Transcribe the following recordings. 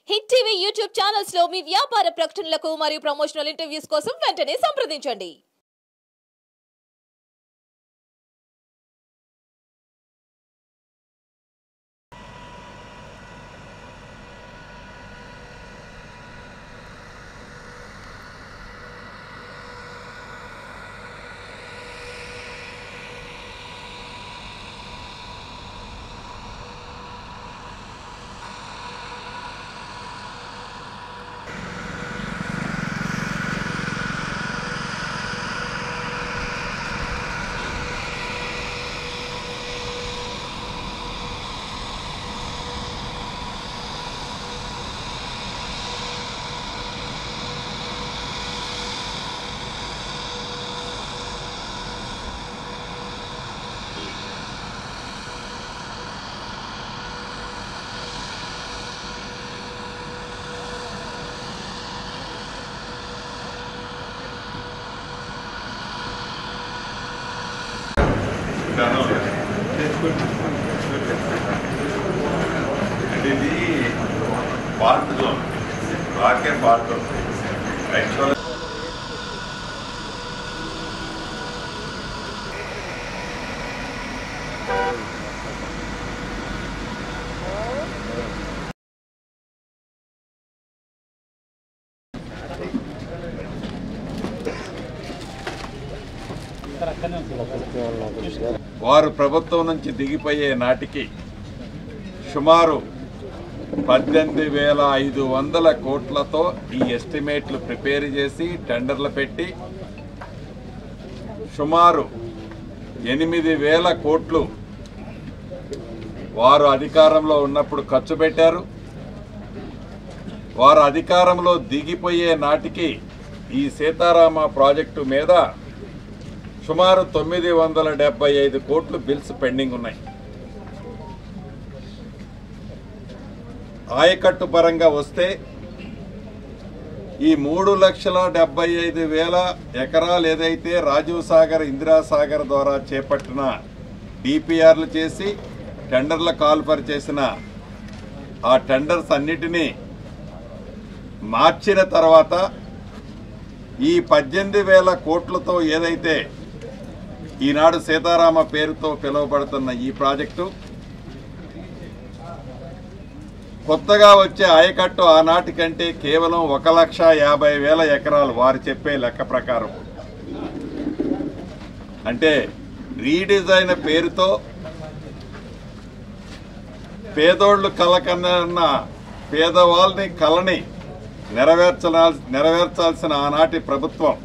Hit TV YouTube channels లో మీ వ్యాపార ప్రకటనలకు మరియు ప్రమోషనల్ ఇంటర్వ్యూస్ కోసం వెంటనే సంప్రదించండి. ఇది పార్క్ జోన్ రాకే పార్క్ యాక్చువల్ వారు ప్రభుత్వం నుంచి దిగిపోయే నాటికి సుమారు 18,500 కోట్లతో ఈ ఎస్టిమేట్లు ప్రిపేర్ చేసి టెండర్లు పెట్టి సుమారు 8,000 కోట్లు వారు అధికారంలో ఉన్నప్పుడు ఖర్చు పెట్టారు. వారు అధికారంలో దిగిపోయే నాటికి ఈ సీతారామ ప్రాజెక్టు మీద సుమారు 975 కోట్లు బిల్స్ పెండింగ్ ఉన్నాయి. ఆయకట్టు పరంగా వస్తే ఈ 3,75,000 ఎకరాలు ఏదైతే రాజీవ్ సాగర్ ఇందిరాసాగర్ ద్వారా చేపట్టిన డిపిఆర్లు చేసి టెండర్ల కాల్ఫర్ చేసిన ఆ టెండర్స్ అన్నిటినీ మార్చిన తర్వాత ఈ 18,000 కోట్లతో ఏదైతే ఈనాడు సీతారామ పేరుతో పిలువబడుతున్న ఈ ప్రాజెక్టు కొత్తగా వచ్చే ఆయకట్టు ఆనాటి కంటే కేవలం 1,50,000 ఎకరాలు వారు చెప్పే లెక్క ప్రకారం. అంటే రీడిజైన్ పేరుతో పేదోళ్ళు కలకన్న పేదవాళ్ళని కలని నెరవేర్చాల్సిన ఆనాటి ప్రభుత్వం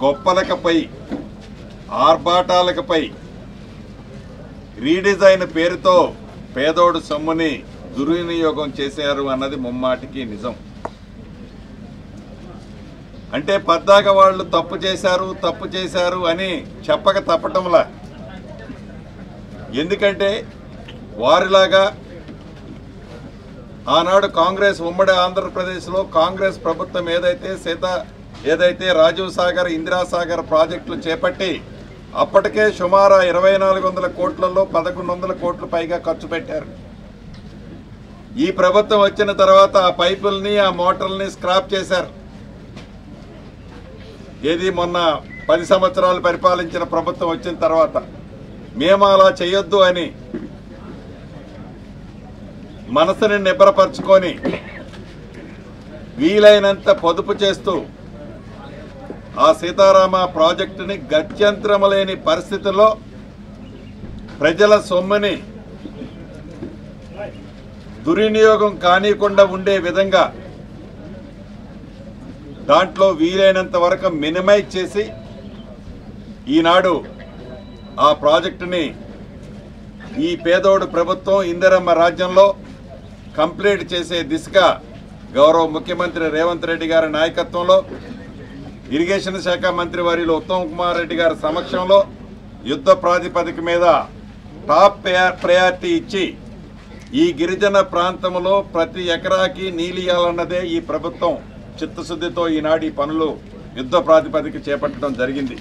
గొప్పలకపై ఆర్భాటాలకపై రీడిజైన్ పేరుతో పేదోడు సొమ్ముని దుర్వినియోగం చేశారు అన్నది ముమ్మాటికి నిజం. అంటే పద్దాక వాళ్ళు తప్పు చేశారు అని చెప్పక తప్పటంలా. ఎందుకంటే వారిలాగా ఆనాడు కాంగ్రెస్ ఉమ్మడి ఆంధ్రప్రదేశ్లో కాంగ్రెస్ ప్రభుత్వం ఏదైతే రాజీవ్ సాగర్ ఇందిరాసాగర్ ప్రాజెక్టులు చేపట్టి అప్పటికే సుమారు 2,400 కోట్లలో 1,100 కోట్ల పైగా ఖర్చు పెట్టారు. ఈ ప్రభుత్వం వచ్చిన తర్వాత ఆ పైపుల్ని ఆ మోటార్లని స్క్రాప్ చేశారు. ఏది మొన్న 10 సంవత్సరాలు పరిపాలించిన ప్రభుత్వం వచ్చిన తర్వాత మేము అలా చేయొద్దు అని మనసుని నిబ్బరపరుచుకొని వీలైనంత పొదుపు చేస్తూ ఆ సీతారామ ప్రాజెక్టుని గత్యంతరము లేని పరిస్థితుల్లో ప్రజల సొమ్ముని దుర్వినియోగం కానికుండా ఉండే విధంగా దాంట్లో వీలైనంత వరకు మినిమైజ్ చేసి ఈనాడు ఆ ప్రాజెక్టుని ఈ పేదోడు ప్రభుత్వం ఇందిరమ్మ రాజ్యంలో కంప్లీట్ చేసే దిశగా గౌరవ ముఖ్యమంత్రి రేవంత్ రెడ్డి గారి నాయకత్వంలో ఇరిగేషన్ శాఖ మంత్రి వర్యులు ఉత్తమ్ కుమార్ రెడ్డి గారి సమక్షంలో యుద్ధ ప్రాతిపదిక మీద టాప్ ప్రయారిటీ ఇచ్చి ఈ గిరిజన ప్రాంతంలో ప్రతి ఎకరాకి నీలియాలన్నదే ఈ ప్రభుత్వం చిత్తశుద్ధితో ఈనాడు ఈ పనులు యుద్ధ ప్రాతిపదిక చేపట్టడం జరిగింది.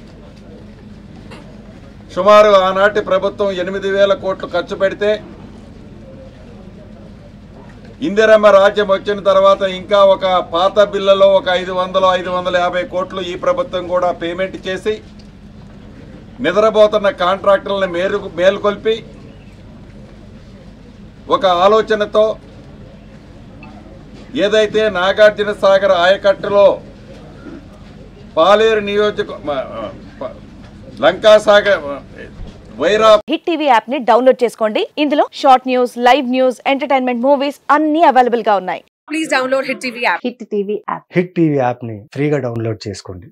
సుమారు ఆనాటి ప్రభుత్వం 8,000 కోట్లు ఖర్చు పెడితే ఇందిరమ్మ రాజ్యం వచ్చిన తర్వాత ఇంకా ఒక పాత బిల్లులో ఒక 500-550 కోట్లు ఈ ప్రభుత్వం కూడా పేమెంట్ చేసి నిద్రపోతున్న కాంట్రాక్టర్లను మేలుకొల్పి ఒక ఆలోచనతో ఏదైతే నాగార్జున సాగర్ ఆయకట్టులో Paleru Lankasagar Wyra hit TV app ని డౌన్లోడ్ చేసుకోండి. ఇందులో short news, live news, entertainment movies అన్ని అవైలబుల్ గా ఉన్నాయి. Please download hit TV app. Hit TV app ని ఫ్రీగా డౌన్లోడ్ చేసుకోండి.